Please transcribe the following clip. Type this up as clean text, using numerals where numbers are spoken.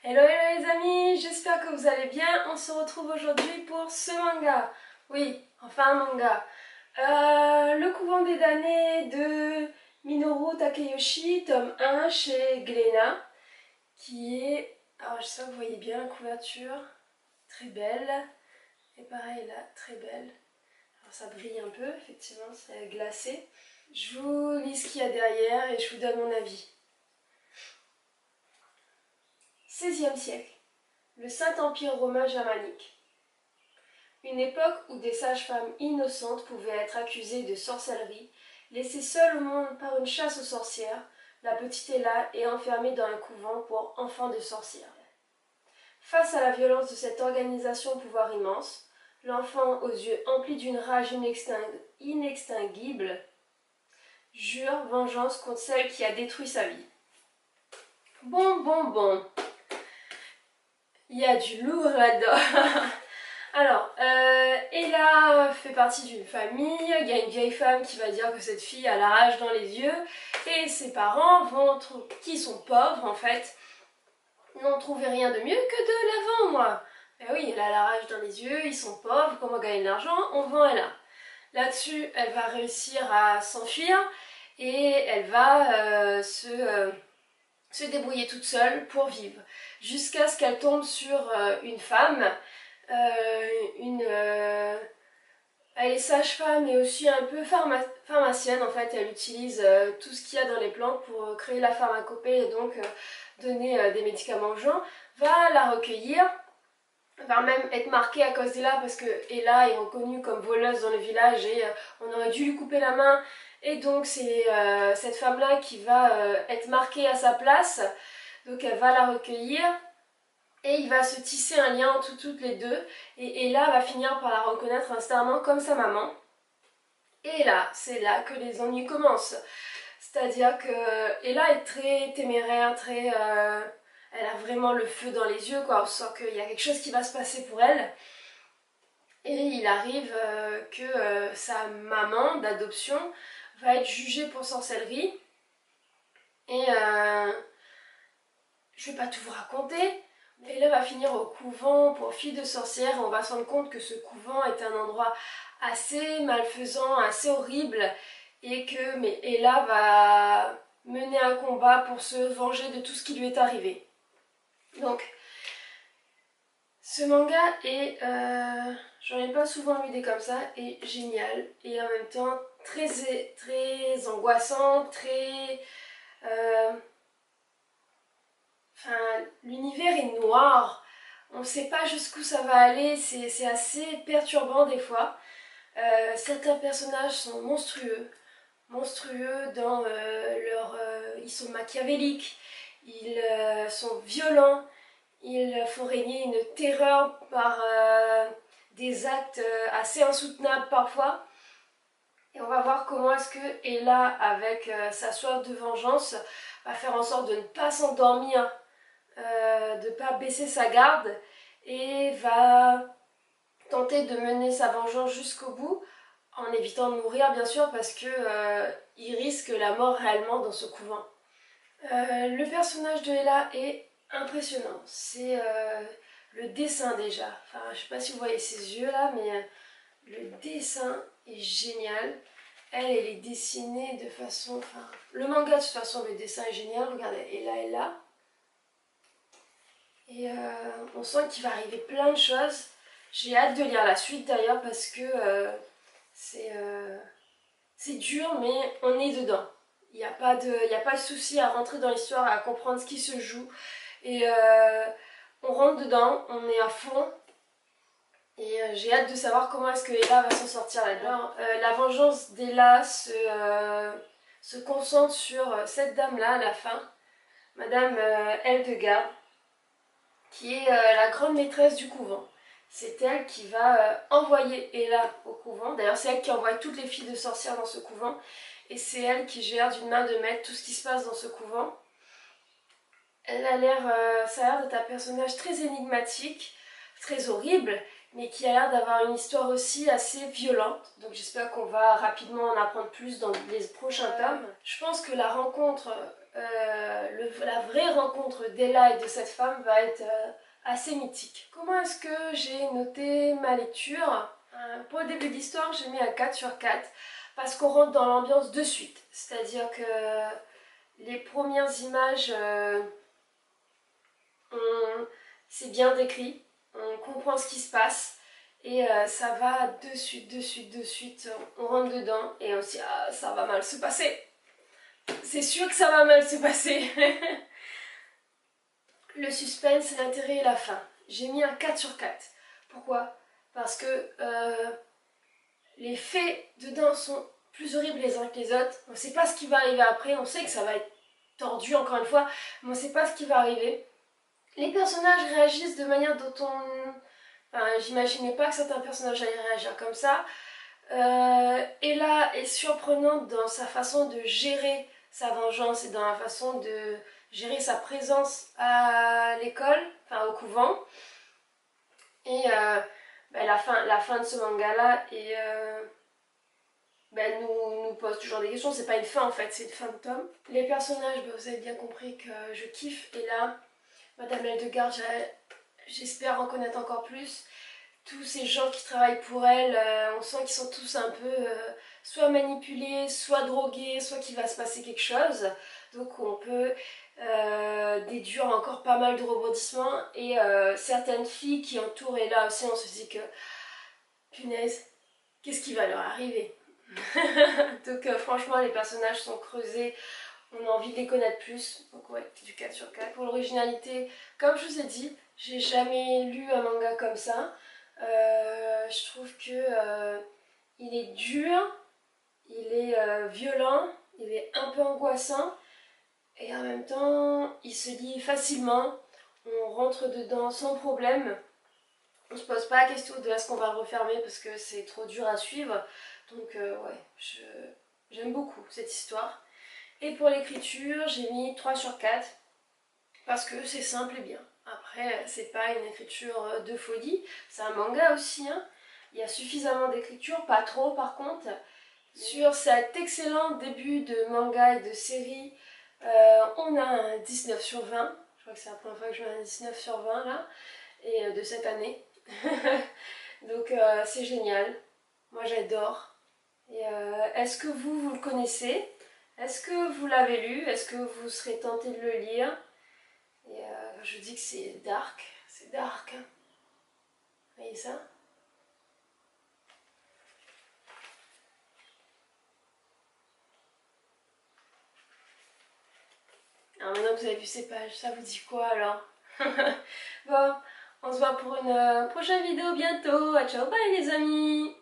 Hello hello les amis, j'espère que vous allez bien. On se retrouve aujourd'hui pour ce manga. Oui, enfin un manga. Le couvent des damnés de Minoru Takeyoshi, tome 1 chez Glénat, qui est... Alors je sais que vous voyez bien la couverture, très belle. Et pareil là, très belle. Alors ça brille un peu, effectivement, c'est glacé. Je vous lis ce qu'il y a derrière et je vous donne mon avis. 16e siècle. Le Saint-Empire romain germanique. Une époque où des sages-femmes innocentes pouvaient être accusées de sorcellerie, laissées seules au monde par une chasse aux sorcières, la petite Ella est enfermée dans un couvent pour enfants de sorcières. Face à la violence de cette organisation au pouvoir immense, l'enfant aux yeux emplis d'une rage inextinguible jure vengeance contre celle qui a détruit sa vie. Bon. Il y a du lourd là-dedans. Alors, Ella fait partie d'une famille, il y a une vieille femme qui va dire que cette fille a la rage dans les yeux, et ses parents, qui sont pauvres en fait, n'ont trouvé rien de mieux que de la vendre, moi. Eh oui, elle a la rage dans les yeux, ils sont pauvres, comment gagner de l'argent? On vend Ella. Là-dessus, elle va réussir à s'enfuir, et elle va se débrouiller toute seule pour vivre, jusqu'à ce qu'elle tombe sur une femme, elle est sage-femme et aussi un peu pharmacienne en fait. Elle utilise tout ce qu'il y a dans les plantes pour créer la pharmacopée et donc donner des médicaments aux gens. Va la recueillir, va même être marquée à cause d'Ella parce que Ella est reconnue comme voleuse dans le village et on aurait dû lui couper la main. Et donc c'est cette femme-là qui va être marquée à sa place. Donc elle va la recueillir. Et il va se tisser un lien entre toutes les deux. Et Ella va finir par la reconnaître instantanément comme sa maman. Et là, c'est là que les ennuis commencent. C'est-à-dire que Ella est très téméraire, elle a vraiment le feu dans les yeux, quoi. On sent qu'il y a quelque chose qui va se passer pour elle. Et il arrive que sa maman d'adoption va être jugée pour sorcellerie. Et je vais pas tout vous raconter. Ella va finir au couvent pour fille de sorcière et on va se rendre compte que ce couvent est un endroit assez malfaisant, assez horrible et que Ella va mener un combat pour se venger de tout ce qui lui est arrivé. Donc, ce manga est, j'en ai pas souvent lu des comme ça, est génial et en même temps très angoissant, l'univers est noir, on ne sait pas jusqu'où ça va aller, c'est assez perturbant des fois. Certains personnages sont monstrueux dans ils sont machiavéliques, ils sont violents, ils font régner une terreur par des actes assez insoutenables parfois. Et on va voir comment est-ce que Ella, avec sa soif de vengeance, va faire en sorte de ne pas s'endormir, de ne pas baisser sa garde et va tenter de mener sa vengeance jusqu'au bout en évitant de mourir bien sûr parce que il risque la mort réellement dans ce couvent. Le personnage de Ella est impressionnant, c'est le dessin déjà, enfin je sais pas si vous voyez ses yeux là mais le dessin est génial. Elle est dessinée de façon, enfin le manga de toute façon le dessin est génial, regardez Ella est là. Et on sent qu'il va arriver plein de choses. J'ai hâte de lire la suite d'ailleurs parce que c'est dur mais on est dedans. Il n'y a pas de souci à rentrer dans l'histoire, à comprendre ce qui se joue. Et on rentre dedans, on est à fond. Et j'ai hâte de savoir comment est-ce que Ella va s'en sortir là-dedans. La vengeance d'Ella se concentre sur cette dame-là à la fin, Madame Eldegard, qui est la grande maîtresse du couvent. C'est elle qui va envoyer Ella au couvent. D'ailleurs, c'est elle qui envoie toutes les filles de sorcières dans ce couvent. Et c'est elle qui gère d'une main de maître tout ce qui se passe dans ce couvent. Elle a l'air, ça a l'air d'être un personnage très énigmatique, très horrible, mais qui a l'air d'avoir une histoire aussi assez violente. Donc j'espère qu'on va rapidement en apprendre plus dans les prochains tomes. Je pense que la rencontre la vraie rencontre d'Ella et de cette femme va être assez mythique. Comment est-ce que j'ai noté ma lecture? Pour le début de l'histoire, j'ai mis un 4 sur 4 parce qu'on rentre dans l'ambiance de suite. C'est-à-dire que les premières images, c'est bien décrit, on comprend ce qui se passe et ça va de suite, on rentre dedans et on se dit ah, ça va mal se passer. C'est sûr que ça va mal se passer. Le suspense, l'intérêt et la fin. J'ai mis un 4 sur 4. Pourquoi? Parce que les faits dedans sont plus horribles les uns que les autres. On ne sait pas ce qui va arriver après. On sait que ça va être tordu encore une fois, mais on ne sait pas ce qui va arriver. Les personnages réagissent de manière dont on... Enfin, j'imaginais pas que certains personnages allaient réagir comme ça. Ella est surprenante dans sa façon de gérer sa vengeance et dans la façon de gérer sa présence à l'école, enfin au couvent. Et la fin de ce manga-là nous pose toujours des questions. C'est pas une fin en fait, c'est une fin de tome. Les personnages, vous avez bien compris que je kiffe. Et là, Madame Eldegarde, j'espère en connaître encore plus. Tous ces gens qui travaillent pour elle, on sent qu'ils sont tous un peu soit manipulés, soit drogués, soit qu'il va se passer quelque chose. Donc on peut déduire encore pas mal de rebondissements. Et certaines filles qui entourent Ella aussi, on se dit que punaise, qu'est-ce qui va leur arriver? Donc franchement les personnages sont creusés, on a envie de les connaître plus, donc ouais, du 4 sur 4. Pour l'originalité, comme je vous ai dit, j'ai jamais lu un manga comme ça. Je trouve que il est dur, il est violent, il est un peu angoissant et en même temps il se lit facilement, on rentre dedans sans problème. On se pose pas la question de est-ce qu'on va le refermer parce que c'est trop dur à suivre. Donc ouais, j'aime beaucoup cette histoire. Et pour l'écriture, j'ai mis 3 sur 4 parce que c'est simple et bien. Après, c'est pas une écriture de folie, c'est un manga aussi. Hein. Il y a suffisamment d'écriture, pas trop par contre. Sur cet excellent début de manga et de série, on a un 19 sur 20. Je crois que c'est la première fois que je mets un 19 sur 20 là, et de cette année. Donc c'est génial, moi j'adore. Et est-ce que vous le connaissez? Est-ce que vous l'avez lu? Est-ce que vous serez tenté de le lire? Et je dis que c'est dark, hein. Vous voyez ça? Alors maintenant que vous avez vu ces pages, ça vous dit quoi alors? Bon, on se voit pour une prochaine vidéo bientôt. Ciao, bye les amis!